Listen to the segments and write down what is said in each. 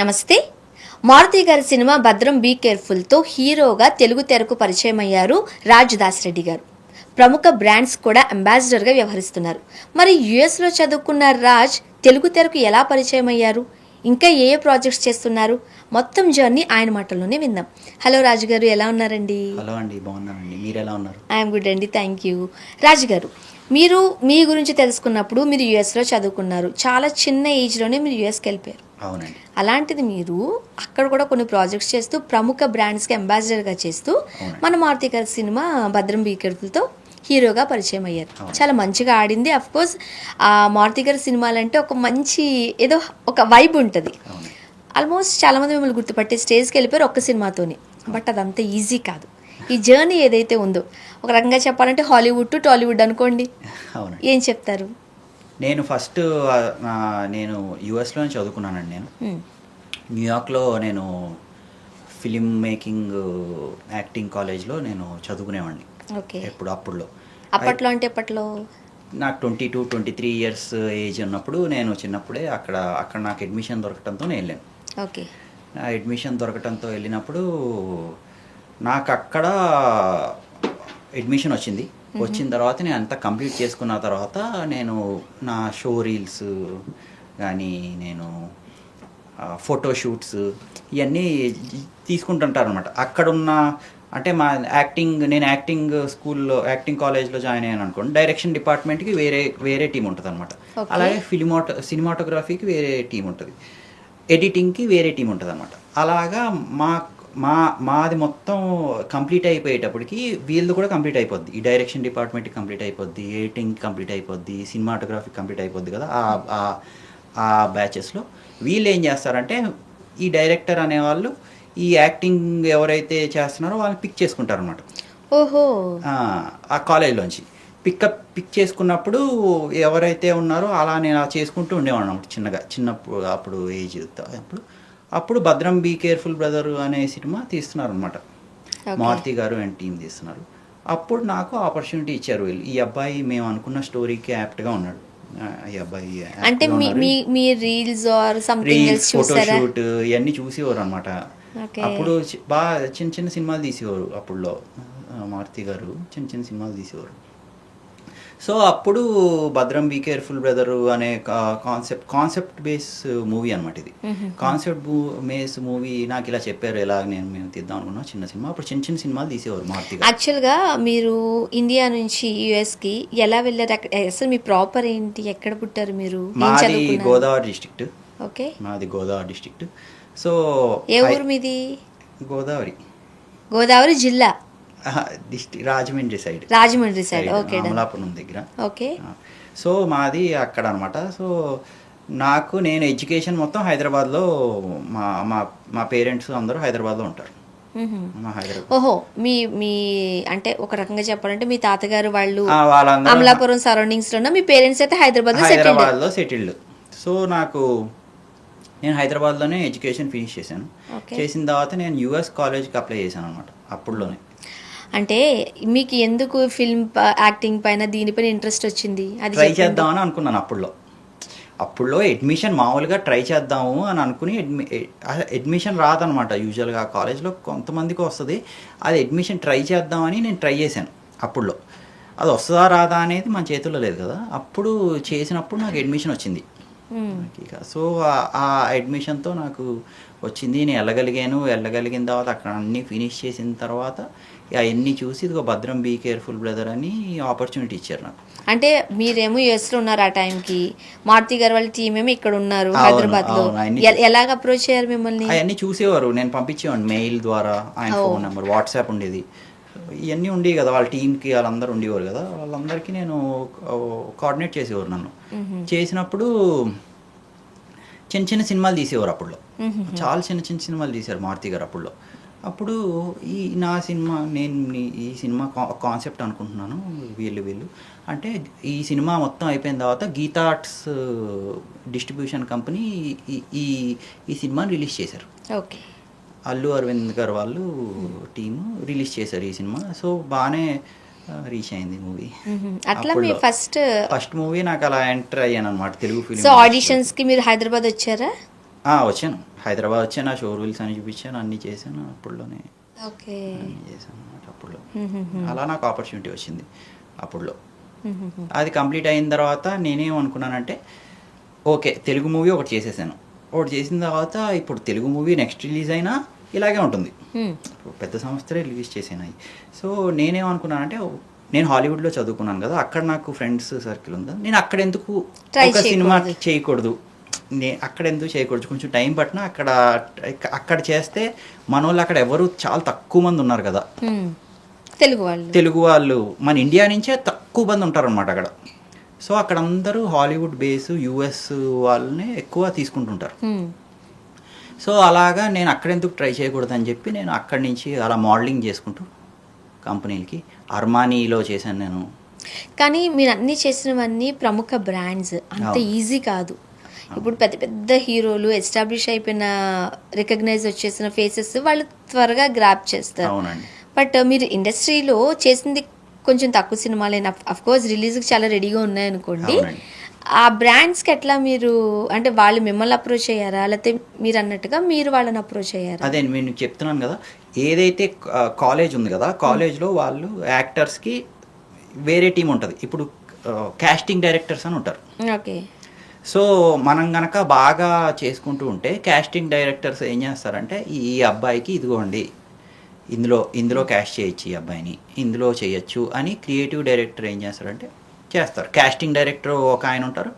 నమస్తే. మారుతి గారి సినిమా భద్రం బీ కేర్ఫుల్తో హీరోగా తెలుగు తెరకు పరిచయం అయ్యారు రాజ్ దాస్ రెడ్డి గారు. ప్రముఖ బ్రాండ్స్ కూడా అంబాసిడర్గా వ్యవహరిస్తున్నారు. మరి యుఎస్లో చదువుకున్న రాజ్ తెలుగు తెరకు ఎలా పరిచయం అయ్యారు, ఇంకా ఏ ప్రాజెక్ట్స్ చేస్తున్నారు, మొత్తం జర్నీ ఆయన మాటల్లోనే విందాం. హలో రాజు గారు, ఎలా ఉన్నారండి? హలో అండి, బాగున్నానండి. మీరు ఎలా ఉన్నారు? ఐఎమ్ గుడ్ అండి, థ్యాంక్ యూ. రాజు గారు, మీరు మీ గురించి తెలుసుకున్నప్పుడు మీరు యుఎస్లో చదువుకున్నారు. చాలా చిన్న ఏజ్లోనే మీరు యుఎస్కి వెళ్ళిపోయారు. అవునండి. అలాంటిది మీరు అక్కడ కూడా కొన్ని ప్రాజెక్ట్స్ చేస్తూ ప్రముఖ బ్రాండ్స్కి అంబాసిడర్గా చేస్తూ మన మారుతి గారి సినిమా భద్రం బీ కేర్ఫుల్తో హీరోగా పరిచయం అయ్యారు. చాలా మంచిగా ఆడింది. అఫ్ కోర్స్ ఆ మారుతి గారి సినిమాలంటే ఒక మంచి ఏదో ఒక వైబ్ ఉంటుంది. ఆల్మోస్ట్ చాలామంది మిమ్మల్ని గుర్తుపట్టే స్టేజ్కి వెళ్ళిపోయారు ఒక్క సినిమాతోనే. బట్ అదంతా ఈజీ కాదు. ఈ జర్నీ ఏదైతే ఉందో, ఒక రకంగా చెప్పాలంటే హాలీవుడ్ టు టాలీవుడ్ అనుకోండి, ఏం చెప్తారు? నేను ఫస్ట్ నేను యుఎస్లోనే చదువుకున్నానండి. నేను న్యూయార్క్లో నేను ఫిలిం మేకింగ్ యాక్టింగ్ కాలేజ్లో నేను చదువుకునేవాడిని. ఓకే. అప్పట్లో అంటే ఎప్పట్లో? నాకు 22-23 ఇయర్స్ ఏజ్ ఉన్నప్పుడు, నేను చిన్నప్పుడే అక్కడ నాకు అడ్మిషన్ దొరకటంతో నేను వెళ్ళాను. ఓకే. అడ్మిషన్ దొరకటంతో వెళ్ళినప్పుడు నాకు అక్కడ అడ్మిషన్ వచ్చింది. వచ్చిన తర్వాత నేను అంతా కంప్లీట్ చేసుకున్న తర్వాత నేను నా షో రీల్స్ కానీ, నేను ఫోటోషూట్స్ ఇవన్నీ తీసుకుంటుంటారు అనమాట. అక్కడున్న అంటే నేను యాక్టింగ్ స్కూల్లో, యాక్టింగ్ కాలేజ్లో జాయిన్ అయ్యాను అనుకోండి, డైరెక్షన్ డిపార్ట్మెంట్కి వేరే టీం ఉంటుంది అనమాట. అలాగే సినిమాటోగ్రఫీకి వేరే టీం ఉంటుంది, ఎడిటింగ్కి వేరే టీం ఉంటుంది అనమాట. అలాగా మాది మొత్తం కంప్లీట్ అయిపోయేటప్పటికి వీళ్ళది కూడా కంప్లీట్ అయిపోద్ది. ఈ డైరెక్షన్ డిపార్ట్మెంట్కి కంప్లీట్ అయిపోద్ది, ఎడిటింగ్ కంప్లీట్ అయిపోద్ది, సినిమాటోగ్రఫీ కంప్లీట్ అయిపోద్ది కదా. ఆ బ్యాచెస్లో వీళ్ళు ఏం చేస్తారంటే, ఈ డైరెక్టర్ అనేవాళ్ళు ఈ యాక్టింగ్ ఎవరైతే చేస్తున్నారో వాళ్ళని పిక్ చేసుకుంటారు అనమాట. ఓహో. ఆ కాలేజ్లోంచి పిక్ చేసుకున్నప్పుడు ఎవరైతే ఉన్నారో అలా నేను చేసుకుంటూ ఉండేవాడు అనమాట. చిన్నప్పుడు అప్పుడు ఏజ్ అప్పుడు భద్రం బీ కేర్ఫుల్ బ్రదర్ అనే సినిమా తీస్తున్నారు అనమాట. మారుతి గారు అండ్ టీం తీస్తున్నారు. అప్పుడు నాకు ఆపర్చునిటీ ఇచ్చారు వీళ్ళు. ఈ అబ్బాయి మేము అనుకున్న స్టోరీకి యాప్ట్గా ఉన్నాడు. ఈ అబ్బాయి అంటే మీ రీల్స్ ఆర్ సంథింగ్ ఎల్స్ చూసారా? ఫోటోషూట్ ఇవన్నీ చూసేవారు అనమాట. అప్పుడు బాగా చిన్న చిన్న సినిమాలు తీసేవారు. అప్పుడులో మారుతి గారు చిన్న చిన్న సినిమాలు తీసేవారు. సో అప్పుడు భద్రం బీ కేర్ఫుల్ బ్రదర్ అనే కాన్సెప్ట్ బేస్ మూవీ అనమాట. ఇది కాన్సెప్ట్ బేస్ మూవీ. నాకు ఇలా చెప్పారు, ఎలా మేము తీద్దాం అనుకున్నా చిన్న సినిమా. అప్పుడు చిన్న చిన్న సినిమాలు తీసేవారు మారుతి గారు. యాక్చువల్గా మీరు ఇండియా నుంచి యుఎస్కి ఎలా వెళ్ళారు? అసలు మీ ప్రాపర్ ఏంటి? ఎక్కడ పుట్టారు మీరు? మాది గోదావరి డిస్ట్రిక్ట్. ఓకే. మాది గోదావరి డిస్ట్రిక్ట్. సో ఏ ఊరు మీది? గోదావరి జిల్లా, district Rajahmundry side. Okay. Amalapuram దగ్గర. ఓకే. సో మాది అక్కడ అనమాట. సో నేను ఎడ్యుకేషన్ మొత్తం హైదరాబాద్లో, మా పేరెంట్స్ అందరూ హైదరాబాద్లో ఉంటారు. ఓహో. మీ అంటే ఒక రకంగా చెప్పాలంటే మీ తాతగారు వాళ్ళు అమలాపురం సరౌండింగ్స్ లో, మీ పేరెంట్స్ అయితే హైదరాబాద్లో సెటిల్డ్. సో నేను హైదరాబాద్లోనే ఎడ్యుకేషన్ ఫినిష్ చేశాను. చేసిన తర్వాత నేను యుఎస్ కాలేజ్కి అప్లై చేశాను అనమాట. అప్పుడులోనే. అంటే మీకు ఎందుకు ఫిల్మ్ యాక్టింగ్ పైన దీనిపైన ఇంట్రెస్ట్ వచ్చింది? అది ట్రై చేద్దామని అనుకున్నాను. అప్పుడులో అడ్మిషన్ మామూలుగా ట్రై చేద్దాము అని అనుకుని, అడ్మిషన్ రాదనమాట యూజువల్గా. కాలేజ్లో కొంతమందికి వస్తుంది. అది అడ్మిషన్ ట్రై చేద్దామని నేను ట్రై చేశాను. అప్పుడులో అది వస్తుందా రాదా అనేది మన చేతుల్లో లేదు కదా. అప్పుడు చేసినప్పుడు నాకు అడ్మిషన్ వచ్చింది. సో ఆ అడ్మిషన్తో నాకు వచ్చింది. నేను వెళ్ళగలిగిన తర్వాత అక్కడ అన్నీ ఫినిష్ చేసిన తర్వాత అవన్నీ చూసి ఇదిగో భద్రం బీ కేర్ఫుల్ బ్రదర్ అని ఆపర్చునిటీ ఇచ్చారు నాకు. అంటే మీరేమో యుఎస్లో ఉన్నారు ఆ టైంకి, మారుతి గారు వాళ్ళ టీం ఏమో ఇక్కడ ఉన్నారు హైదరాబాద్లో. ఎలాగ అప్రోచ్ అయ్యారు మిమ్మల్ని? అవన్నీ చూసేవారు, నేను పంపించేవాడిని మెయిల్ ద్వారా. ఆయన ఫోన్ నెంబర్, వాట్సాప్ ఉండేది, ఇవన్నీ ఉండేవి కదా. వాళ్ళ టీంకి వాళ్ళందరూ ఉండేవారు కదా. వాళ్ళందరికీ నేను కోఆర్డినేట్ చేసేవారు. నన్ను చేసినప్పుడు చిన్న చిన్న సినిమాలు తీసేవారు. అప్పుడులో చాలా చిన్న చిన్న సినిమాలు తీశారు మారుతి గారు అప్పుడులో. అప్పుడు నా సినిమా, నేను ఈ సినిమా కాన్సెప్ట్ అనుకుంటున్నాను, వీళ్ళు అంటే ఈ సినిమా మొత్తం అయిపోయిన తర్వాత గీతా ఆర్ట్స్ డిస్ట్రిబ్యూషన్ కంపెనీ ఈ సినిమాని రిలీజ్ చేశారు. ఓకే. అల్లు అరవింద్ గారు వాళ్ళు టీము రిలీజ్ చేశారు ఈ సినిమా. సో బాగానే రీచ్ అయింది మూవీ. అట్లా మీ ఫస్ట్ మూవీ నాకు అలా ఎంటర్ అయ్యాను అనమాట తెలుగు ఫిల్మ్. సో ఆడిషన్స్ కి మీరు హైదరాబాద్ వచ్చారా? వచ్చాను. హైదరాబాద్ వచ్చాను, ఆ షో రూల్స్ అని చూపించాను, అన్నీ చేశాను. అప్పుడులోనే ఓకే. అన్నీ చేశాను అనమాట. అప్పుడులో అలా నాకు ఆపర్చునిటీ వచ్చింది అప్పుడులో. అది కంప్లీట్ అయిన తర్వాత నేనేమనుకున్నానంటే ఓకే, తెలుగు మూవీ ఒకటి చేసేసాను. ఒకటి చేసిన తర్వాత ఇప్పుడు తెలుగు మూవీ నెక్స్ట్ రిలీజ్ అయినా ఇలాగే ఉంటుంది. పెద్ద సంస్థలే రిలీజ్ చేసినాయి. సో నేనేమనుకున్నానంటే నేను హాలీవుడ్లో చదువుకున్నాను కదా, అక్కడ నాకు ఫ్రెండ్స్ సర్కిల్ ఉంది, నేను అక్కడ ఎందుకు ఒక సినిమా చేయకూడదు, అక్కడ ఎందుకు చేయకూడదు, కొంచెం టైం పట్టినా అక్కడ చేస్తే మన వాళ్ళు అక్కడ ఎవరు చాలా తక్కువ మంది ఉన్నారు కదా, తెలుగు వాళ్ళు మన ఇండియా నుంచే తక్కువ మంది ఉంటారు అనమాట అక్కడ. సో అక్కడ అందరూ హాలీవుడ్ బేస్ యూఎస్ వాళ్ళని ఎక్కువ తీసుకుంటుంటారు. సో అలాగా నేను అక్కడ ఎందుకు ట్రై చేయకూడదు అని చెప్పి నేను అక్కడి నుంచి అలా మోడలింగ్ చేసుకుంటూ కంపెనీలకి అర్మానీలో చేశాను నేను. కానీ మీరు అన్నీ చేసినవన్నీ ప్రముఖ బ్రాండ్స్, అంత ఈజీ కాదు. ఇప్పుడు పెద్ద పెద్ద హీరోలు ఎస్టాబ్లిష్ అయిపోయిన రికగ్నైజ్ వచ్చేసిన ఫేసెస్ వాళ్ళు త్వరగా గ్రాప్ చేస్తారు. అవునండి. బట్ మీరు ఇండస్ట్రీలో చేసింది కొంచెం తక్కువ సినిమాలైనా అఫ్ కోర్స్ రిలీజ్కి చాలా రెడీగా ఉన్నాయనుకోండి, ఆ బ్రాండ్స్కి ఎట్లా మీరు అంటే వాళ్ళు మిమ్మల్ని అప్రోచ్ అయ్యారా, లేకపోతే మీరు అన్నట్టుగా మీరు వాళ్ళని అప్రోచ్ అయ్యారా? అదే నేను చెప్తున్నాను కదా, ఏదైతే కాలేజ్ ఉంది కదా, కాలేజ్లో వాళ్ళు యాక్టర్స్కి వేరే టీం ఉంటుంది. ఇప్పుడు కాస్టింగ్ డైరెక్టర్స్ అని ఉంటారు. ఓకే. సో మనం గనక బాగా చేసుకుంటూ ఉంటే కాస్టింగ్ డైరెక్టర్స్ ఏం చేస్తారంటే ఈ అబ్బాయికి ఇదిగోండి ఇందులో క్యాస్ట్ చేయొచ్చు, ఈ అబ్బాయిని ఇందులో చేయొచ్చు అని క్రియేటివ్ డైరెక్టర్ ఏం చేస్తారంటే చేస్తారు. కాస్టింగ్ డైరెక్టర్ ఒక ఆయన ఉంటారు,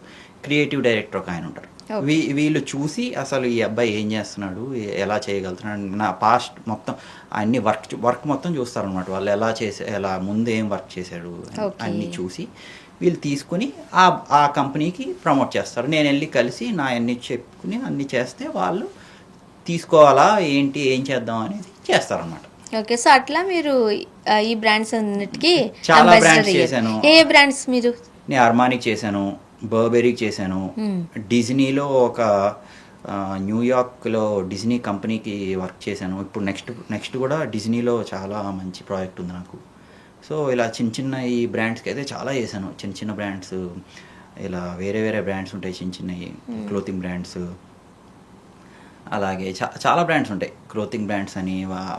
క్రియేటివ్ డైరెక్టర్ ఒక ఆయన ఉంటారు. వీళ్ళు చూసి అసలు ఈ అబ్బాయి ఏం చేస్తున్నాడు, ఎలా చేయగలుగుతున్నాడు, నా పాస్ట్ మొత్తం అన్ని వర్క్ మొత్తం చూస్తారనమాట. వాళ్ళు ఎలా ముందు ఏం వర్క్ చేశాడు అన్నీ చూసి వీళ్ళు తీసుకుని ఆ కంపెనీకి ప్రమోట్ చేస్తారు. నేను వెళ్ళి కలిసి నా అన్ని చెప్పుకుని అన్ని చేస్తే వాళ్ళు తీసుకోవాలా ఏంటి ఏం చేద్దాం అనేది చేస్తారనమాట. ఓకే. సో అట్లా మీరు ఈ బ్రాండ్స్ అన్నిటికీ చాలా బ్రాండ్స్ చేశాను. ఏ బ్రాండ్స్ మీరు? నేను అర్మానీకి చేశాను, బర్బెరీకి చేశాను, డిజ్నీలో ఒక న్యూయార్క్లో డిజ్నీ కంపెనీకి వర్క్ చేశాను. ఇప్పుడు నెక్స్ట్ కూడా డిజ్నీలో చాలా మంచి ప్రాజెక్ట్ ఉంది నాకు. సో ఇలా చిన్న ఈ బ్రాండ్స్కి అయితే చాలా చేశాను. చిన్న బ్రాండ్స్, ఇలా వేరే బ్రాండ్స్ ఉంటాయి, చిన్నవి క్లోతింగ్ బ్రాండ్స్, అలాగే చాలా బ్రాండ్స్ ఉంటాయి, క్లోతింగ్ బ్రాండ్స్ అని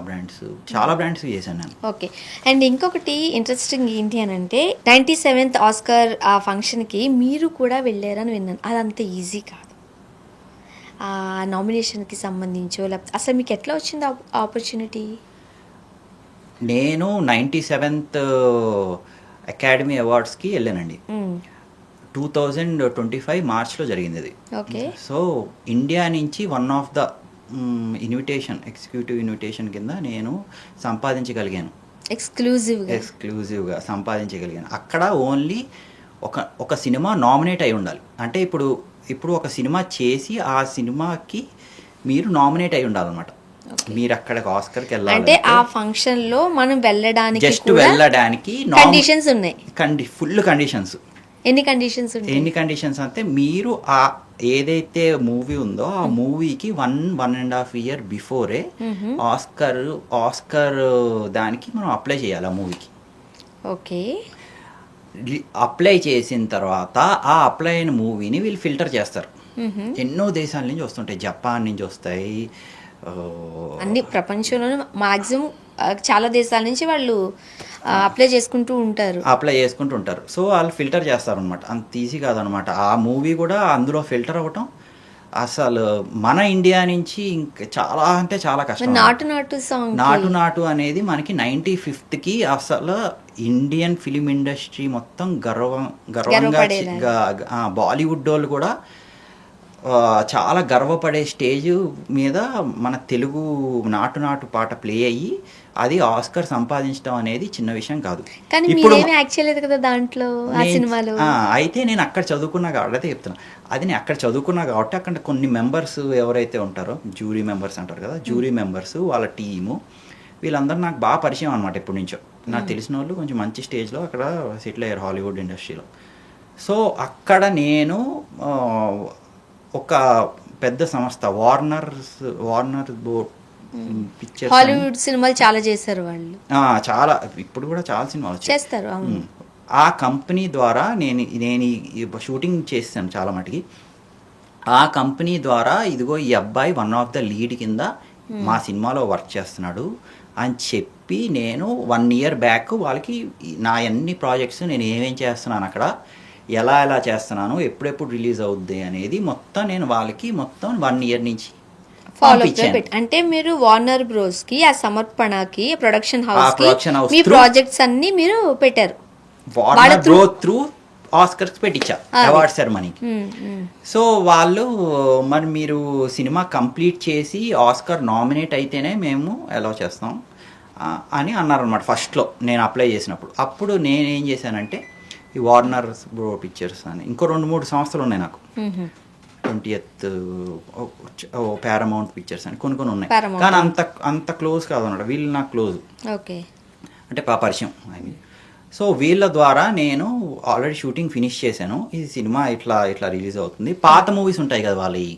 బ్రాండ్స్, చాలా బ్రాండ్స్ చేశాను నేను. ఓకే. అండ్ ఇంకొకటి ఇంట్రెస్టింగ్ ఏంటి అని అంటే 97th ఆస్కార్ ఆ ఫంక్షన్కి మీరు కూడా వెళ్ళారని విన్నాను. అదంత ఈజీ కాదు. ఆ నామినేషన్కి సంబంధించో లేకపోతే అసలు మీకు ఎట్లా వచ్చింది ఆపర్చునిటీ? నేను 97th అకాడమీ అవార్డ్స్కి వెళ్ళానండి. 2025 మార్చ్లో జరిగింది అది. ఓకే. సో ఇండియా నుంచి one of the executive invitation కింద నేను సంపాదించగలిగాను, ఎక్స్క్లూజివ్గా సంపాదించగలిగాను. అక్కడ ఓన్లీ ఒక సినిమా నామినేట్ అయి ఉండాలి. అంటే ఇప్పుడు ఒక సినిమా చేసి ఆ సినిమాకి మీరు నామినేట్ అయి ఉండాలన్నమాట. మీరు అక్కడికి ఆస్కర్కి వెళ్ళాలి అంటే ఆ ఫంక్షన్ లో మనం వెళ్ళడానికి జస్ట్ వెళ్ళడానికి కండిషన్స్ ఉన్నాయి, ఫుల్ కండిషన్స్. ఎన్ని కండిషన్స్ అంటే మీరు ఆ ఏదైతే మూవీ ఉందో ఆ మూవీకి 1.5 year బిఫోరే ఆస్కర్ దానికి మనం అప్లై చేయాలి ఆ మూవీకి. ఓకే. అప్లై చేసిన తర్వాత ఆ అప్లై అయిన మూవీని వీళ్ళు ఫిల్టర్ చేస్తారు. ఎన్నో దేశాల నుంచి వస్తుంటాయి, జపాన్ నుంచి వస్తాయి, అన్ని ప్రపంచంలో మాక్సిమం చాలా దేశాల నుంచి వాళ్ళు అప్లై చేసుకుంటూ ఉంటారు. సో వాళ్ళు ఫిల్టర్ చేస్తారనమాట. అంత ఈజీ కాదనమాట. ఆ మూవీ కూడా అందులో ఫిల్టర్ అవ్వటం అసలు మన ఇండియా నుంచి ఇంకా చాలా కష్టం. నాటు అనేది మనకి 95th అసలు ఇండియన్ ఫిలిం ఇండస్ట్రీ మొత్తం గర్వంగా బాలీవుడ్ వాళ్ళు కూడా చాలా గర్వపడే స్టేజ్ మీద మన తెలుగు నాటు పాట ప్లే అయ్యి అది ఆస్కర్ సంపాదించడం అనేది చిన్న విషయం కాదు. ఇప్పుడు దాంట్లో అయితే నేను అక్కడ చదువుకున్నా కాబట్టి అయితే చెప్తున్నా, అది నేను అక్కడ చదువుకున్నా కాబట్టి అక్కడ కొన్ని మెంబర్స్ ఎవరైతే ఉంటారో జ్యూరీ మెంబర్స్ అంటారు కదా, జ్యూరీ మెంబర్స్ వాళ్ళ టీము వీళ్ళందరూ నాకు బాగా పరిచయం అనమాట. ఎప్పటి నుంచో నాకు తెలిసిన వాళ్ళు కొంచెం మంచి స్టేజ్లో అక్కడ సెటిల్ అయ్యారు హాలీవుడ్ ఇండస్ట్రీలో. సో అక్కడ నేను ఒక పెద్ద సంస్థ వార్నర్ పిక్చర్స్, హాలీవుడ్ సినిమాలు చాలా చేశారు వాళ్ళు, చాలా ఇప్పుడు కూడా చాలా సినిమాలు చేస్తారు. ఆ కంపెనీ ద్వారా నేను షూటింగ్ చేశాను చాలా మటుకి. ఆ కంపెనీ ద్వారా ఇదిగో ఈ అబ్బాయి వన్ ఆఫ్ ద లీడ్ కింద మా సినిమాలో వర్క్ చేస్తున్నాడు అని చెప్పి నేను 1 year బ్యాక్ వాళ్ళకి నా అన్ని ప్రాజెక్ట్స్ నేను ఏమేం చేస్తున్నాను అక్కడ ఎలా చేస్తున్నాను ఎప్పుడెప్పుడు రిలీజ్ అవుద్ది అనేది మొత్తం నేను వాళ్ళకి మొత్తం 1 year నుంచి ఫాలో పంపించాను. అంటే మీరు వార్నర్ బ్రోస్ కి ఆ సమర్పణకి ప్రొడక్షన్ production హౌస్ house మీ through- ప్రాజెక్ట్స్ అన్ని మీరు పెట్టారు. వార్నర్ బ్రో త్రూ ఆస్కర్స్ పెట్టించా అవార్డ్ సెరమనీకి. సో వాళ్ళు మరి మీరు సినిమా కంప్లీట్ చేసి ఆస్కర్ నామినేట్ అయితేనే మేము అలౌ చేస్తాం అని అన్నారనమాట ఫస్ట్లో నేను అప్లై చేసినప్పుడు. అప్పుడు నేనేం చేశానంటే ఈ వార్నర్ బ్రో పిక్చర్స్ అని ఇంకో 2-3 సంస్థలు ఉన్నాయి నాకు. 20th పారమౌంట్ పిక్చర్స్ అని కొన్ని ఉన్నాయి. Paramount. కానీ అంత క్లోజ్ కాదు అన్నమాట. వీళ్ళు నాకు క్లోజ్ ఓకే. అంటే పరిచయం ఐ మీన్. సో వీళ్ళ ద్వారా నేను ఆల్రెడీ షూటింగ్ ఫినిష్ చేశాను. ఈ సినిమా ఇట్లా రిలీజ్ అవుతుంది. పాత మూవీస్ ఉంటాయి కదా వాళ్ళవి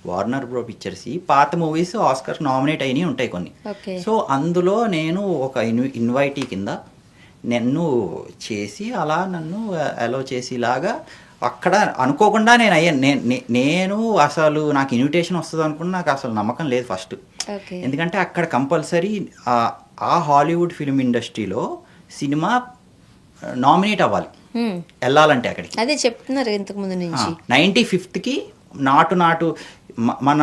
వార్నర్ బ్రో పిక్చర్స్ పాత మూవీస్ ఆస్కర్ నామినేట్ అయినవి ఉంటాయి కొన్ని. ఓకే. సో అందులో నేను ఒక ఇన్వైటీ కింద నన్ను చేసి అలా నన్ను అలో చేసేలాగా అక్కడ అనుకోకుండా నేను అయ్యాను. నేను అసలు నాకు ఇన్విటేషన్ వస్తుంది అనుకున్నా నాకు అసలు నమ్మకం లేదు ఫస్ట్. ఓకే. ఎందుకంటే అక్కడ కంపల్సరీ ఆ హాలీవుడ్ ఫిల్మ్ ఇండస్ట్రీలో సినిమా నామినేట్ అవ్వాలి వెళ్ళాలంటే అక్కడికి. అదే చెప్తున్నారు ఇంతకు ముందు నుంచి. 95th నాటు మన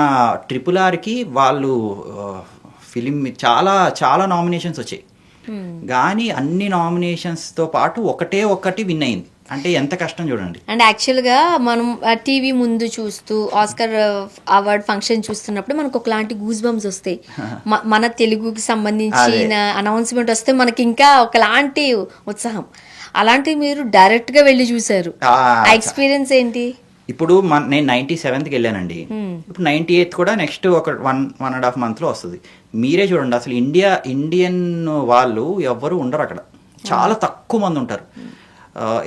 RRRకి వాళ్ళు ఫిలిం చాలా నామినేషన్స్ వచ్చాయి. కానీ అన్ని నామినేషన్స్తో పాటు ఒకటి విన్ అయింది. అంటే ఎంత కష్టం చూడండి. అండ్ యాక్చువల్గా మనం టీవీ ముందు చూస్తూ ఆస్కర్ అవార్డ్ ఫంక్షన్ చూస్తున్నప్పుడు మనకు ఒకలాంటి గూస్ బంప్స్ వస్తాయి. మన తెలుగుకి సంబంధించిన అనౌన్స్మెంట్ వస్తే మనకి ఇంకా ఒకలాంటి ఉత్సాహం. అలాంటివి మీరు డైరెక్ట్గా వెళ్ళి చూసారు. ఆ ఎక్స్పీరియన్స్ ఏంటి? ఇప్పుడు నేను 97th వెళ్ళానండి. ఇప్పుడు 98th కూడా నెక్స్ట్ ఒక 1.5 monthలో వస్తుంది. మీరే చూడండి అసలు ఇండియన్ వాళ్ళు ఎవ్వరు ఉండరు అక్కడ. చాలా తక్కువ మంది ఉంటారు.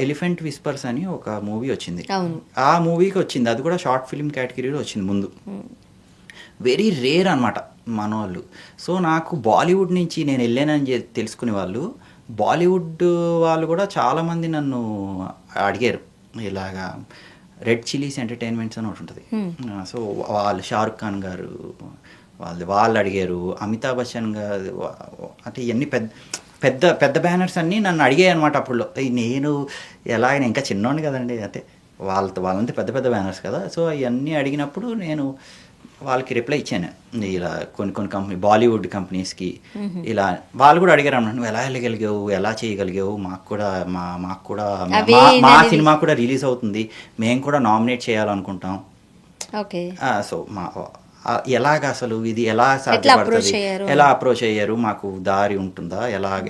ఎలిఫెంట్ విస్పర్స్ అని ఒక మూవీ వచ్చింది. ఆ మూవీకి వచ్చింది. అది కూడా షార్ట్ ఫిల్మ్ కేటగిరీలో వచ్చింది ముందు. వెరీ రేర్ అనమాట మన వాళ్ళు. సో నాకు బాలీవుడ్ నుంచి నేను వెళ్ళానని తెలుసుకునే వాళ్ళు బాలీవుడ్ వాళ్ళు కూడా చాలామంది నన్ను అడిగారు. ఇలాగా రెడ్ చిల్లీస్ ఎంటర్టైన్మెంట్స్ అని ఒకటి ఉంటుంది. సో వాళ్ళు షారుఖ్ ఖాన్ గారు వాళ్ళు అడిగారు. అమితాబ్ బచ్చన్ గారు అంటే ఇవన్నీ పెద్ద బ్యానర్స్ అన్నీ నన్ను అడిగాయి అనమాట. అప్పుడు నేను ఎలాగైనా ఇంకా చిన్నోడిని కదండి. అంటే వాళ్ళంతా పెద్ద బ్యానర్స్ కదా. సో అవన్నీ అడిగినప్పుడు నేను వాళ్ళకి రిప్లై ఇచ్చాను. ఇలా కొన్ని కంపెనీ బాలీవుడ్ కంపెనీస్కి ఇలా వాళ్ళు కూడా అడిగారు అన్నమాట. నువ్వు ఎలా వెళ్ళగలిగావు, ఎలా చేయగలిగావు, మాకు కూడా మా సినిమా కూడా రిలీజ్ అవుతుంది, మేము కూడా నామినేట్ చేయాలనుకుంటాం. ఓకే. సో ఎలాగ అసలు ఇది ఎలా సాధ్యపడుతుంది, ఎలా అప్రోచ్ అయ్యారు, మాకు దారి ఉంటుందా,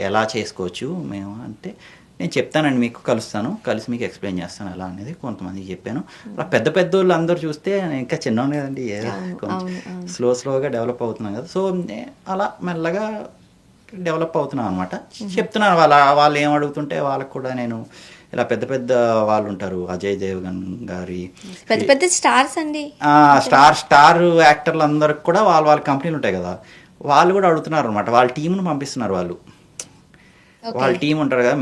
ఎలా చేసుకోవచ్చు మేము అంటే నేను చెప్తానండి, మీకు కలిసి మీకు ఎక్స్ప్లెయిన్ చేస్తాను ఎలా అనేది కొంతమందికి చెప్పాను. అలా పెద్ద వాళ్ళు అందరూ చూస్తే ఇంకా చిన్నవాడు కదండి, స్లోగా డెవలప్ అవుతున్నాం కదా. సో అలా మెల్లగా డెవలప్ అవుతున్నాం అనమాట. చెప్తున్నాను వాళ్ళు ఏం అడుగుతుంటే వాళ్ళకు కూడా నేను ఇలా పెద్ద వాళ్ళు ఉంటారు, అజయ్ దేవగన్ గారి పెద్ద స్టార్స్ అండి, స్టార్ యాక్టర్లు అందరికి కూడా వాళ్ళ కంపెనీలు ఉంటాయి కదా, వాళ్ళు కూడా అడుగుతున్నారు అనమాట. వాళ్ళ టీంను పంపిస్తున్నారు. వాళ్ళ టీం ఉంటారు కదా,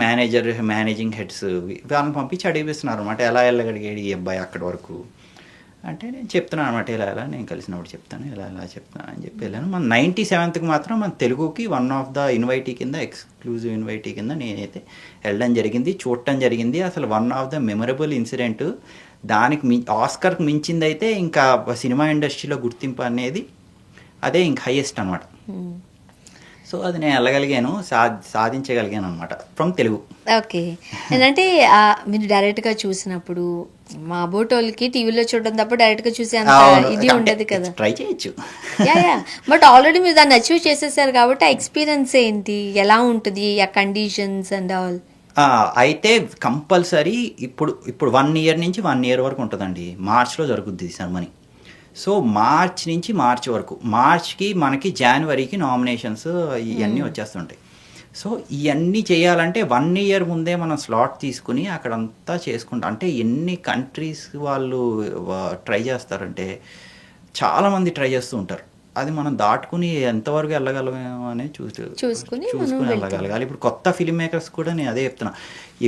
మేనేజింగ్ హెడ్స్, వాళ్ళని పంపించి అడిగిస్తున్నారు అనమాట. ఎలా వెళ్ళగలిగాడు ఈ అబ్బాయి అక్కడి వరకు అంటే నేను చెప్తున్నాను అనమాట. ఇలా నేను కలిసినప్పుడు చెప్తాను, ఇలా చెప్తాను అని చెప్పి వెళ్ళాను. మన 97th మాత్రం మన తెలుగుకి వన్ ఆఫ్ ద ఇన్వైటీ కింద, ఎక్స్క్లూజివ్ ఇన్వైటీ కింద నేనైతే వెళ్ళడం జరిగింది, చూడటం జరిగింది. అసలు one of the memorable incident. దానికి ఆస్కర్కి మించింది అయితే ఇంకా సినిమా ఇండస్ట్రీలో గుర్తింపు అనేది అదే ఇంక హైయెస్ట్ అనమాట. సో అది నేను వెళ్ళగలిగాను, సాధించగలిగాను అనమాట ఫ్రమ్ తెలుగు. ఓకే. ఏంటంటే మీరు డైరెక్ట్గా చూసినప్పుడు మా బోటోళ్ళకి టీవీలో చూడడం తప్ప డైరెక్ట్గా చూసే అంత ఇది ఉండదు కదా. ట్రై చేయొచ్చు. బట్ ఆల్రెడీ మీరు దాన్ని అచీవ్ చేసేసారు కాబట్టి ఆ ఎక్స్పీరియన్స్ ఏంటి, ఎలా ఉంటుంది, ఆ కండిషన్స్ అండ్ ఆల్? అయితే కంపల్సరీ ఇప్పుడు 1 year నుంచి 1 year వరకు ఉంటుందండి. మార్చ్లో జరుగుద్ది సెరమనీ. సో మార్చ్ నుంచి మార్చ్ వరకు, మార్చ్కి మనకి జనవరికి నామినేషన్స్ ఇవన్నీ వచ్చేస్తుంటాయి. సో ఇవన్నీ చేయాలంటే 1 year ముందే మనం స్లాట్ తీసుకుని అక్కడంతా చేసుకుంటాం. అంటే ఎన్ని కంట్రీస్ వాళ్ళు ట్రై చేస్తారంటే చాలామంది ట్రై చేస్తూ ఉంటారు. అది మనం దాటుకుని ఎంతవరకు వెళ్ళగలమేమో అనేది చూసుకుని వెళ్ళగలగాలి. ఇప్పుడు కొత్త ఫిల్మ్ మేకర్స్ కూడా నేను అదే చెప్తున్నా,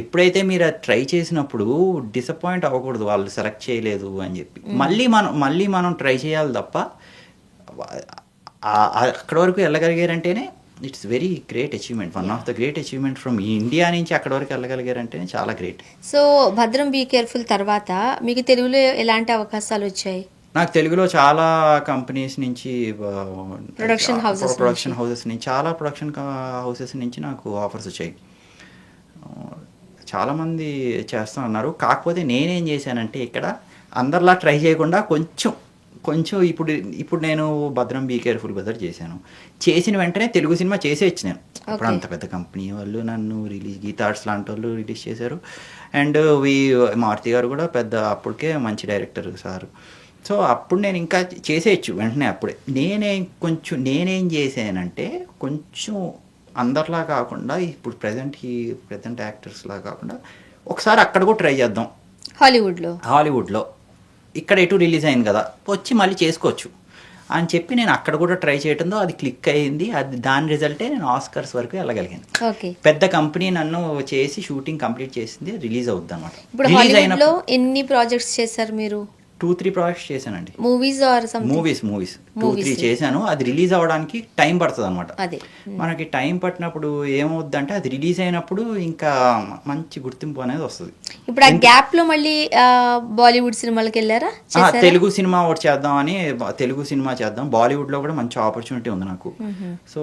ఎప్పుడైతే మీరు అది ట్రై చేసినప్పుడు డిసప్పాయింట్ అవ్వకూడదు వాళ్ళు సెలెక్ట్ చేయలేదు అని చెప్పి. మళ్ళీ మనం ట్రై చేయాలి తప్ప అక్కడ వరకు వెళ్ళగలిగారంటేనే it's very great achievement, one of the great achievement from India నుంచి అక్కడ వరకు వెళ్ళగలిగారంటేనే చాలా గ్రేట్. సో భద్రం బీ కేర్ఫుల్ తర్వాత మీకు తెలుగులో ఎలాంటి అవకాశాలు వచ్చాయి? నాకు తెలుగులో చాలా కంపెనీస్ నుంచి, ప్రొడక్షన్ హౌసెస్ నుంచి, చాలా ప్రొడక్షన్ హౌసెస్ నుంచి నాకు ఆఫర్స్ వచ్చాయి. చాలామంది చేస్తూ ఉన్నారు. కాకపోతే నేనేం చేశానంటే ఇక్కడ అందరిలా ట్రై చేయకుండా కొంచెం ఇప్పుడు నేను భద్రం బీ కేర్ఫుల్ బ్రదర్ చేసిన వెంటనే తెలుగు సినిమా చేసేయచ్చు నేను. అప్పుడు అంత పెద్ద కంపెనీ వాళ్ళు నన్ను గీతార్ట్స్ లాంటి వాళ్ళు రిలీజ్ చేశారు. అండ్ మారుతి గారు కూడా పెద్ద అప్పటికే మంచి డైరెక్టర్ సార్. సో అప్పుడు నేను ఇంకా చేసేయచ్చు వెంటనే అప్పుడే. నేనేం చేశానంటే కొంచెం అందరిలా కాకుండా ఇప్పుడు ప్రజెంట్ యాక్టర్స్లా కాకుండా ఒకసారి అక్కడ కూడా ట్రై చేద్దాం హాలీవుడ్లో. ఇక్కడ ఎటు రిలీజ్ అయింది కదా, వచ్చి మళ్ళీ చేసుకోవచ్చు అని చెప్పి నేను అక్కడ కూడా ట్రై చేయడంతో అది క్లిక్ అయ్యింది. అది దాని రిజల్టే నేను ఆస్కర్స్ వరకు వెళ్ళగలిగాను. పెద్ద కంపెనీ నన్ను చేసి షూటింగ్ కంప్లీట్ చేసింది, రిలీజ్ అవుద్ది అనమాట. రిలీజ్ అయినప్పుడు ఎన్ని ప్రాజెక్ట్స్ చేశారు మీరు? 2-3 ప్రాజెక్ట్స్ చేశానండి. మూవీస్ 2-3 చేశాను. అది రిలీజ్ అవ్వడానికి టైం పడుతుంది అనమాట. మనకి టైం పట్టినప్పుడు ఏమవుద్దంటే అది రిలీజ్ అయినప్పుడు ఇంకా మంచి గుర్తింపు అనేది వస్తుంది. ఇప్పుడు ఆ గ్యాప్ లో మళ్ళీ బాలీవుడ్ సినిమాలకు వెళ్ళారా? తెలుగు సినిమా ఒకటి చేద్దామని, తెలుగు సినిమా చేద్దాం. బాలీవుడ్ లో కూడా మంచి ఆపర్చునిటీ ఉంది నాకు. సో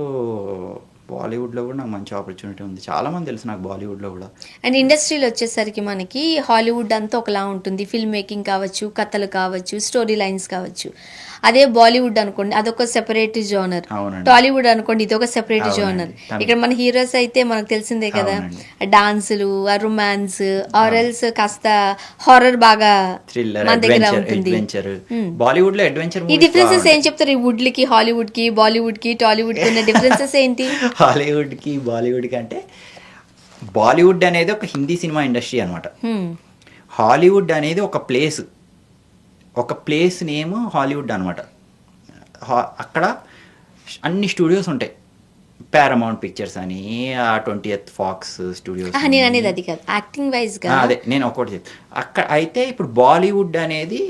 బాలీవుడ్లో కూడా నాకు మంచి ఆపర్చునిటీ ఉంది. చాలా మంది తెలుసు నాకు బాలీవుడ్లో కూడా. అండ్ ఇండస్ట్రీలో వచ్చేసరికి మనకి హాలీవుడ్ అంతా ఒకలా ఉంటుంది. ఫిల్మ్ మేకింగ్ కావచ్చు, కథలు కావచ్చు, స్టోరీ లైన్స్ కావచ్చు. అదే బాలీవుడ్ అనుకోండి అదొక సెపరేట్ జోనర్, టాలీవుడ్ అనుకోండి ఇదొక సెపరేట్ జోనర్. ఇక్కడ మన హీరోస్ అయితే మనకు తెలిసిందే కదా, డాన్సులు, రొమాన్స్, ఆరల్స్ కాస్త హారర్ బాగా మన దగ్గర ఉంటుంది. బాలీవుడ్ లో అడ్వెంచర్. ఈ డిఫరెన్సెస్ ఏం చెప్తారు ఈ వుడ్ కి, హాలీవుడ్ కి, బాలీవుడ్ కి, టాలీవుడ్ కి ఉన్న డిఫరెన్సెస్ ఏంటి? హాలీవుడ్ కి బాలీవుడ్ కి అంటే బాలీవుడ్ అనేది ఒక హిందీ సినిమా ఇండస్ట్రీ అనమాట. హాలీవుడ్ అనేది ఒక ప్లేస్ నేమ్ హాలీవుడ్ అనమాట. అక్కడ అన్ని స్టూడియోస్ ఉంటాయి. పారమౌంట్ పిక్చర్స్ అని, 20th ఫాక్స్ స్టూడియోస్. నేను అనేది అది కాదు, యాక్టింగ్ వైజ్ గా. అదే నేను ఒకటి చెప్తాను. అక్కడ అయితే ఇప్పుడు బాలీవుడ్ అనేది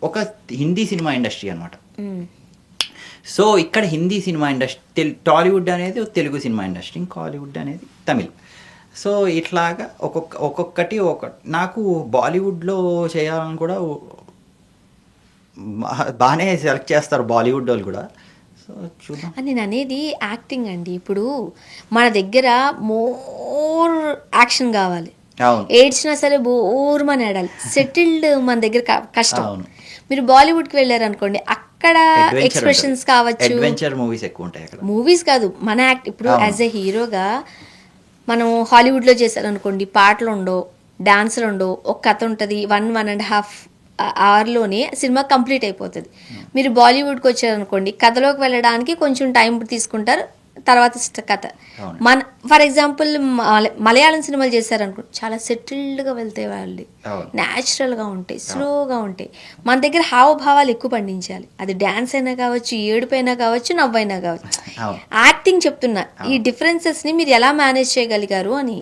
ఒక హిందీ సినిమా ఇండస్ట్రీ అనమాట. సో ఇక్కడ హిందీ సినిమా ఇండస్ట్రీ, టాలీవుడ్ అనేది తెలుగు సినిమా ఇండస్ట్రీ, ఇంకా హాలీవుడ్ అనేది తమిళ్. సో ఇట్లాగా ఒక్కొక్కటి నాకు బాలీవుడ్లో చేయాలని కూడా బాగానే సెలెక్ట్ చేస్తారు బాలీవుడ్ వాళ్ళు కూడా. సో చూద్దాం. నేను అనేది యాక్టింగ్ అండి. ఇప్పుడు మన దగ్గర మోర్ యాక్షన్ కావాలి, ఏడ్చినా సరే బోర్మని ఆడాలి, సెటిల్డ్ మన దగ్గర కష్టం. మీరు బాలీవుడ్కి వెళ్ళారు అనుకోండి, అక్కడ ఎక్స్ప్రెషన్స్ కావచ్చు, అడ్వెంచర్ మూవీస్ ఎక్కువ ఉంటాయి అక్కడ. మూవీస్ కాదు, మన యాక్ట్. ఇప్పుడు యాజ్ ఎ హీరోగా మనం హాలీవుడ్లో చేశారనుకోండి, పాటలు ఉండవు, డాన్సులు ఉండవు, ఒక కథ ఉంటుంది, 1.5 అవర్లోనే సినిమా కంప్లీట్ అయిపోతుంది. మీరు బాలీవుడ్కి వచ్చారనుకోండి, కథలోకి వెళ్ళడానికి కొంచెం టైం తీసుకుంటారు, తర్వాత కథ. ఫర్ ఎగ్జాంపుల్ మలయాళం సినిమాలు చేశారనుకోండి, చాలా సెటిల్డ్గా వెళ్తాయి వాళ్ళు, న్యాచురల్గా ఉంటాయి, స్లోగా ఉంటాయి. మన దగ్గర హావభావాలు ఎక్కువ పండించాలి. అది డ్యాన్స్ అయినా కావచ్చు, ఏడుపు అయినా కావచ్చు, నవ్వైనా కావచ్చు. యాక్టింగ్ చెప్తున్నా, ఈ డిఫరెన్సెస్ని మీరు ఎలా మేనేజ్ చేయగలిగారు అని.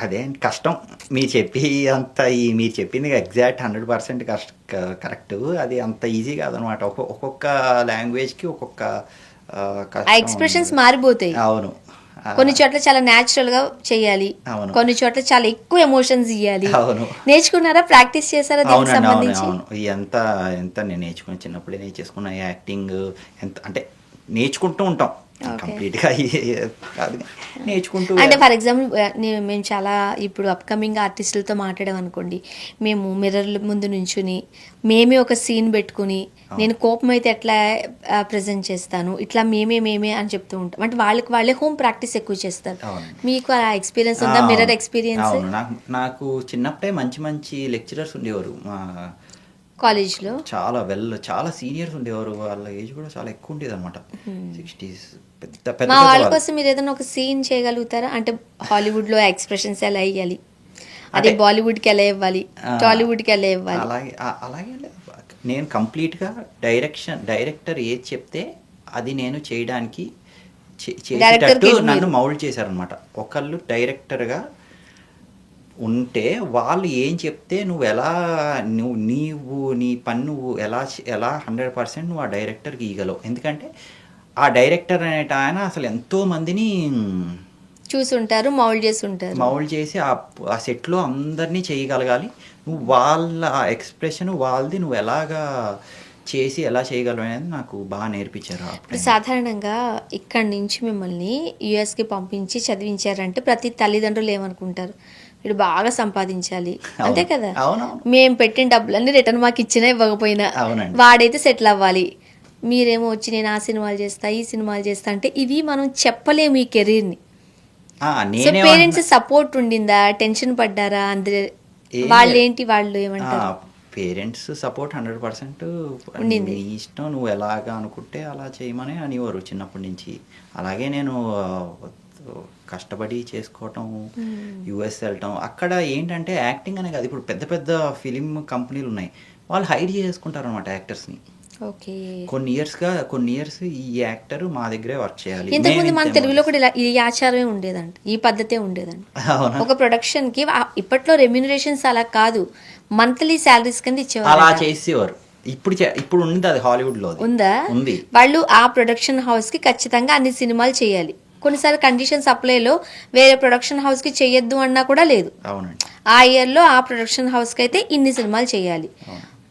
అదే కష్టం. మీరు చెప్పింది ఎగ్జాక్ట్ 100% కరెక్ట్. అది అంత ఈజీ కాదనమాట. ఒక్కొక్క లాంగ్వేజ్కి ఒక్కొక్క ఎక్స్ప్రెషన్స్ మారిపోతాయి. అవును, కొన్ని చోట్ల చాలా న్యాచురల్ గా చేయాలి, కొన్ని చోట్ల చాలా ఎక్కువ ఎమోషన్స్ ఇవ్వాలి. నేర్చుకున్నారా, ప్రాక్టీస్ చేశారా దీనికి సంబంధించి? ఎంత నేను నేర్చుకుని చిన్నప్పుడే నేర్చేసుకున్నా యాక్టింగ్. ఎంత అంటే నేర్చుకుంటూ ఉంటాం, కంప్లీట్ గా కాదు, నేర్చుకుంటూ. అంటే ఫర్ ఎగ్జాంపుల్ మేము చాలా ఇప్పుడు అప్కమింగ్ ఆర్టిస్టులతో మాట్లాడాం అనుకోండి, మేము మిర్రర్ల ముందు నుంచుని మేమే ఒక సీన్ పెట్టుకుని, నేను కోపం అయితే ఎట్లా ప్రజెంట్ చేస్తాను, ఇట్లా మేమే అని చెప్తూ ఉంటాం. అంటే వాళ్ళే హోమ్ ప్రాక్టీస్ ఎక్కువ చేస్తారు. మీకు ఆ ఎక్స్పీరియన్స్ ఉందా, మిర్రర్ ఎక్స్పీరియన్స్? నాకు చిన్నప్పుడే మంచి లెక్చరర్స్ ఉండేవారు మా కాలేజ్లో. చాలా సీనియర్స్ ఉండేవారు. వాళ్ళ ఏజ్ కూడా చాలా ఎక్కువ ఉండేది అనమాట, 60s. మా వాళ్ళ కోసం మీరు ఏదైనా ఒక సీన్ చేయగలుగుతారా? అంటే హాలీవుడ్ లో ఎక్స్ప్రెషన్స్ ఎలా ఇవ్వాలి, అదే బాలీవుడ్ కి ఎలా ఇవ్వాలి, టాలీవుడ్ కి ఎలా ఇవ్వాలి? అలాగే నేను కంప్లీట్గా డైరెక్టర్ ఏది చెప్తే అది నేను చేయడానికి Director చేసేటట్టు కి నన్ను మౌల్డ్ చేశారనమాట. ఒకళ్ళు డైరెక్టర్గా ఉంటే వాళ్ళు ఏం చెప్తే నీవు నీ పని నువ్వు ఎలా 100% నువ్వు ఆ డైరెక్టర్కి ఇవ్వగలవు. ఎందుకంటే ఆ డైరెక్టర్ అనేట ఆయన అసలు ఎంతో మందిని చూసుంటారు, మౌల్డ్ చేసి ఉంటారు. మౌల్డ్ చేసి ఆ సెట్లో అందరినీ చేయగలగాలి. నువ్వు వాళ్ళ ఎక్స్ప్రెషన్ వాళ్ళది నువ్వు ఎలాగా చేసి ఎలా చేయగలవు అనేది నాకు బాగా నేర్పించారు. ఇప్పుడు సాధారణంగా ఇక్కడి నుంచి మిమ్మల్ని యుఎస్కి పంపించి చదివించారంటే ప్రతి తల్లిదండ్రులు ఏమనుకుంటారు, వీడు బాగా సంపాదించాలి, అంతే కదా. అవును. మేము పెట్టిన డబ్బులన్నీ రిటర్న్ మాకు ఇచ్చినా ఇవ్వకపోయినా అవునండి. వాడైతే సెటిల్ అవ్వాలి. మీరేమో వచ్చి నేను ఆ సినిమాలు చేస్తా ఈ సినిమాలు చేస్తా అంటే ఇది మనం చెప్పలేము ఈ కెరీర్ని. సో పేరెంట్స్ సపోర్ట్ ఉండిందా, టెన్షన్ పడ్డారా అందరు? వాళ్ళు ఏమంటారు? పేరెంట్స్ సపోర్ట్ 100% ఉండింది. నీ ఇష్టం, నువ్వు ఎలాగా అనుకుంటే అలా చేయమని అనేవారు చిన్నప్పటి నుంచి. అలాగే నేను కష్టపడి చేసుకోవటం, యుఎస్ వెళ్ళటం. అక్కడ ఏంటంటే యాక్టింగ్ అనే కాదు, ఇప్పుడు పెద్ద పెద్ద ఫిలిం కంపెనీలు ఉన్నాయి, వాళ్ళు హైర్ చేసుకుంటారు అనమాట యాక్టర్స్ని. ఓకే. కొన్ని ఇయర్స్ ఈ యాక్టర్ మా దగ్గరే వర్క్ చేయాలి. ఇంతకుముందు మన తెలుగులో కూడా ఈ ఆచారమే ఉండేదంట, ఈ పద్ధతే ఉండేదంట. ఒక ప్రొడక్షన్ కి ఇప్పట్లో రెమ్యూనరేషన్స్ అలా కాదు, మంత్లీ శాలరీస్ కింద ఇచ్చేవారు. అలా చేసేవారు. ఇప్పుడు ఉంది అది హాలీవుడ్ లో ఉందా? ఉంది. వాళ్ళు ఆ ప్రొడక్షన్ హౌస్ కి ఖచ్చితంగా అన్ని సినిమాలు చేయాలి. కొన్నిసార్లు కండిషన్ సప్లైలో వేరే ప్రొడక్షన్ హౌస్ కి చెయ్యొద్దు అన్నా కూడా లేదు. అవునండి. ఆ ఇయర్ లో ఆ ప్రొడక్షన్ హౌస్ కి అయితే ఇన్ని సినిమాలు చేయాలి.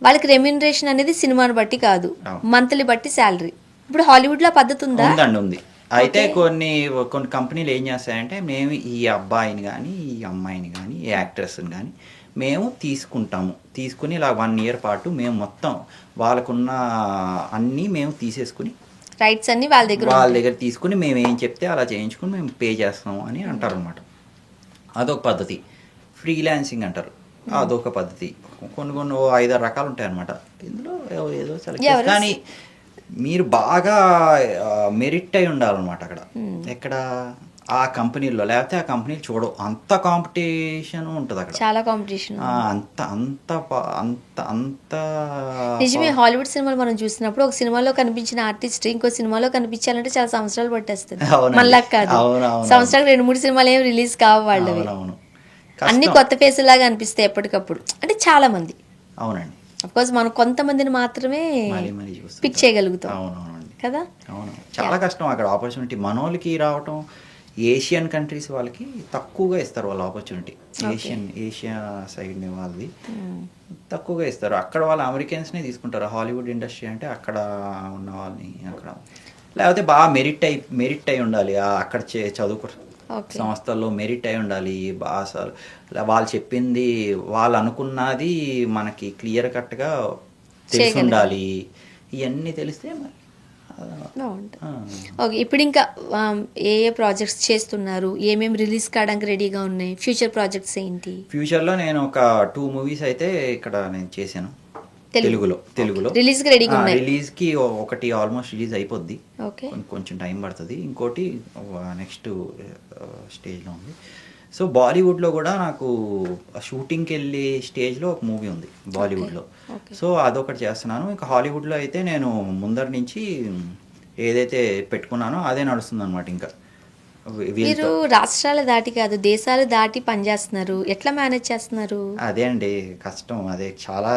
వాళ్ళకి రెమ్యూనరేషన్ అనేది సినిమాని బట్టి కాదు, మంత్లీ బట్టి శాలరీ. ఇప్పుడు హాలీవుడ్ లో పద్ధతి ఉందా? ఉంది. అయితే కొన్ని కంపెనీలు ఏం చేస్తాయంటే, మేము ఈ అబ్బాయిని కానీ ఈ అమ్మాయిని కానీ ఈ యాక్ట్రెస్ని కానీ మేము తీసుకుని ఇలా 1 year పాటు మేము మొత్తం వాళ్ళకున్న అన్నీ మేము తీసేసుకుని రైట్స్ అన్ని వాళ్ళ దగ్గర తీసుకుని మేము ఏం చెప్తే అలా చేయించుకుని మేము పే చేస్తాం అని అంటారు అనమాట. అదొక పద్ధతి. ఫ్రీలాన్సింగ్ అంటారు, అదొక పద్ధతి. కొన్ని 5-6 రకాలు ఉంటాయి అనమాట. ఇందులో ఏదో సెలెక్ట్, కానీ మీరు బాగా మెరిట్ అయి ఉండాలన్నమాట అక్కడ. ఎక్కడ ఆ కంపెనీలో, లేకపోతే ఆ కంపెనీలు చూడవు, అంత కాంపిటీషన్ ఉంటుంది అక్కడ, చాలా కాంపిటీషన్. అంత నిజమే. హాలీవుడ్ సినిమాలు మనం చూసినప్పుడు ఒక సినిమాలో కనిపించిన ఆర్టిస్ట్ ఇంకో సినిమాలో కనిపించాలంటే చాలా సంవత్సరాలు పట్టేస్తుంది. మళ్ళా కాదు, సంవత్సరాలు 2-3 సినిమాలు ఏమి రిలీజ్ కావు వాళ్ళవి. అన్ని కొత్త ఫేస్ లాగా అనిపిస్తాయి ఎప్పటికప్పుడు. అంటే చాలా మంది. అవునండి. అఫ్కోర్స్ మనం కొంతమందిని మాత్రమే పిక్ చేయగలుగుతాం. అవునవునండి కదా. అవును, చాలా కష్టం అక్కడ ఆపర్చునిటీ. మనోళ్ళకి రావటం ఏషియన్ కంట్రీస్ వాళ్ళకి తక్కువగా ఇస్తారు వాళ్ళ ఆపర్చునిటీ. ఏషియా సైడ్ వాళ్ళది తక్కువగా ఇస్తారు. అక్కడ వాళ్ళు అమెరికన్స్నే తీసుకుంటారు. హాలీవుడ్ ఇండస్ట్రీ అంటే అక్కడ ఉన్న వాళ్ళని, అక్కడ లేకపోతే బాగా మెరిట్ అయి ఉండాలి, అక్కడ చదువుకో సంస్థల్లో మెరిట్ అయి ఉండాలి. అసలు వాళ్ళు చెప్పింది, వాళ్ళు అనుకున్నది మనకి క్లియర్ కట్గా తెలిసి ఉండాలి. ఇవన్నీ తెలిస్తే ఓకే. ఇప్పుడు ఇంకా ఏ ప్రాజెక్ట్స్ చేస్తున్నారు, ఏమేమి రిలీజ్ కావడానికి రెడీగా ఉన్నాయి, ఫ్యూచర్ ప్రాజెక్ట్స్ ఏంటి? ఫ్యూచర్లో నేను ఒక 2 movies అయితే ఇక్కడ నేను చేశాను తెలుగులో రిలీజ్ కి రెడీగా ఉన్నాయి. రిలీజ్ కి ఒకటి ఆల్మోస్ట్ రిలీజ్ అయిపోద్ది, కొంచెం టైం పడుతుంది. ఇంకోటి నెక్స్ట్ స్టేజ్లో ఉంది. సో బాలీవుడ్లో కూడా నాకు షూటింగ్కి వెళ్ళే స్టేజ్లో ఒక మూవీ ఉంది బాలీవుడ్లో. సో అదొకటి చేస్తున్నాను. ఇంకా హాలీవుడ్లో అయితే నేను ముందర నుంచి ఏదైతే పెట్టుకున్నానో అదే నడుస్తుంది అనమాట. ఇంకా మీరు రాష్ట్రాలు దాటి కాదు, దేశాలు దాటి పనిచేస్తున్నారు. ఎట్లా మేనేజ్ చేస్తున్నారు? అదే అండి కష్టం. అదే చాలా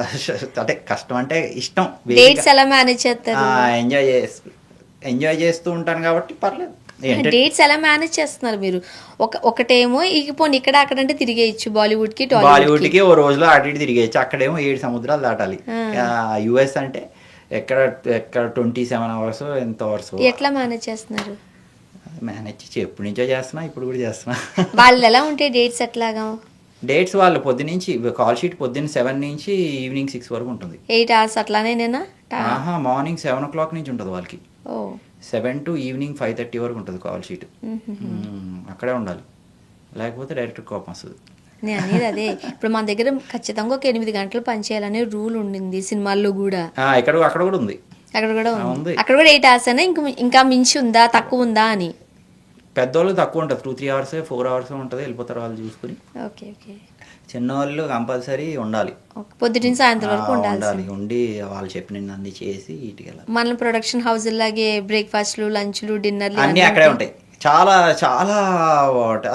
అంటే కష్టం అంటే ఇష్టం. డేట్స్ ఎలా మేనేజ్ చేస్తారు? ఎంజాయ్ చేస్తూ ఉంటాను కాబట్టి పర్లేదు. డేట్స్ ఎలా మేనేజ్ చేస్తున్నారు మీరు? ఒకటేమో ఇకపోని ఇక్కడ అక్కడంటే తిరిగేయచ్చు, బాలీవుడ్కి ఓ రోజులో అటు ఇటు తిరిగేయచ్చు. అక్కడేమో 7 సముద్రాలు దాటాలి. యుఎస్ అంటే ఎక్కడ 27 hours ఎంత అవర్స్. ఎట్లా మేనేజ్ చేస్తున్నారు? మేనేజ్ ఎప్పటి నుంచో చేస్తున్నా, ఇప్పుడు కూడా చేస్తున్నా. వాళ్ళు ఎలా ఉంటాయి డేట్స్? ఎట్లాగా డేట్స్? వాళ్ళు పొద్దునుంచి కాల్ షీట్ పొద్దున్న 7 నుంచి ఈవినింగ్ 6 వరకు ఉంటుంది. 8 hours అట్లానేనా? మార్నింగ్ 7 o'clock నుంచి ఉంటుంది వాళ్ళకి. 7 to ఈవినింగ్ 5:30 వరకు ఉంటుంది కాల్ షీట్. అక్కడే ఉండాలి, లేకపోతే డైరెక్ట్ కోపం వస్తుంది. నేను అనేది అదే. ఇప్పుడు మన దగ్గర ఖచ్చితంగా ఒక 8 గంటలు పనిచేయాలనే రూల్ ఉండింది సినిమాల్లో కూడా. అక్కడ కూడా ఉంది. అక్కడ కూడా 8 hours అనే ఇంకా మించి ఉందా, తక్కువ ఉందా అని? పెద్దోళ్ళు తక్కువ ఉంటుంది, 2-3 hours 4 hours ఉంటుంది. వెళ్ళిపోతారు వాళ్ళు చూసుకుని. ఓకే. చిన్నవాళ్ళు కంపల్సరీ ఉండాలి. పొద్దుటిని సాయంత్రం వరకు ఉండాలి. ఉండాలి, ఉండి వాళ్ళు చెప్పినన్ని చేసి ఇటుకి వెళ్ళాలి. మన ప్రొడక్షన్ హౌస్ లాగే బ్రేక్ఫాస్ట్లు, లంచ్లు, డిన్నర్లు అన్నీ అక్కడే ఉంటాయి. చాలా చాలా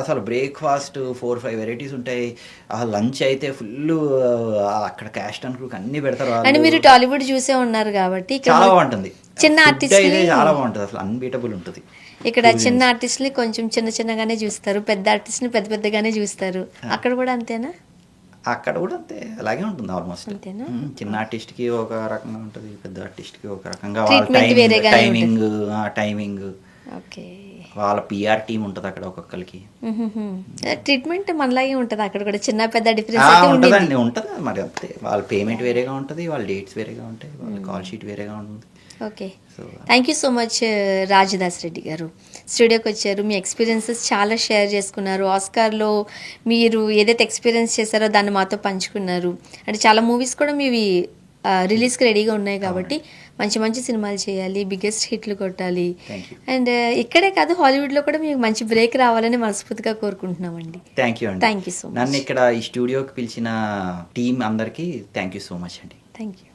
అసలు బ్రేక్ఫాస్ట్ 4-5 వెరైటీస్ ఉంటాయి. ఆ లంచ్ అయితే ఫుల్ అక్కడ క్యాస్ట్ అండ్ క్రూక్ అన్ని పెడతారు. అండ్ మీరు టాలీవుడ్ చూసే ఉన్నారు కాబట్టి ఇక్కడ చాలా బాగుంటుంది. చిన్న Food ఆర్టిస్ట్ అయితే చాలా బాగుంటుంది, అసలు అన్బీటబుల్ ఉంటుంది. ఇక్కడ చిన్న ఆర్టిస్ట్ని కొంచెం చిన్నగానే చూస్తారు, పెద్ద ఆర్టిస్ట్ని పెద్దగానే చూస్తారు. అక్కడ కూడా అంతేనా? అక్కడ కూడా అంతే, అలాగే ఉంటుంది ఆల్మోస్ట్. అంతేనా? చిన్న ఆర్టిస్ట్ కి ఒక రకంగా ఉంటుంది, పెద్ద ఆర్టిస్ట్ కి ఒక రకంగా. Treatment వేరేగానే టైమింగ్ ఓకే. వాళ్ళ పిఆర్ టీం ఉంటుంది అక్కడ ఒక్కొక్కరికి. ట్రీట్మెంట్ మనలాగే ఉంటుంది అక్కడ కూడా, చిన్న పెద్ద డిఫరెన్స్ అయితే ఉండదు. ఉంటుందండి, ఉంటుంది మరి అంతే. వాళ్ళ పేమెంట్ వేరేగా ఉంటుంది, వాళ్ళ డేట్స్ వేరేగా ఉంటాయి, వాళ్ళ కాల్ షీట్ వేరేగా ఉంటుంది. Okay, thank you so much Rajadas Reddy garu. స్టూడియోకి వచ్చారు, మీ ఎక్స్పీరియన్సెస్ చాలా షేర్ చేసుకున్నారు. ఆస్కార్లో మీరు ఏదైతే ఎక్స్పీరియన్స్ చేశారో దాన్ని మాతో పంచుకున్నారు. అంటే చాలా మూవీస్ కూడా మీవి రిలీజ్కి రెడీగా ఉన్నాయి కాబట్టి మంచి మంచి సినిమాలు చేయాలి, బిగ్గెస్ట్ హిట్లు కొట్టాలి. అండ్ ఇక్కడే కాదు, హాలీవుడ్లో కూడా మీకు మంచి బ్రేక్ రావాలని మనస్ఫూర్తిగా కోరుకుంటున్నామండి. థ్యాంక్ యూ అండి. Thank you so much. నన్ను ఇక్కడ ఈ స్టూడియోకి పిలిచిన టీం అందరికీ థ్యాంక్ యూ సో మచ్ అండి. Thank you.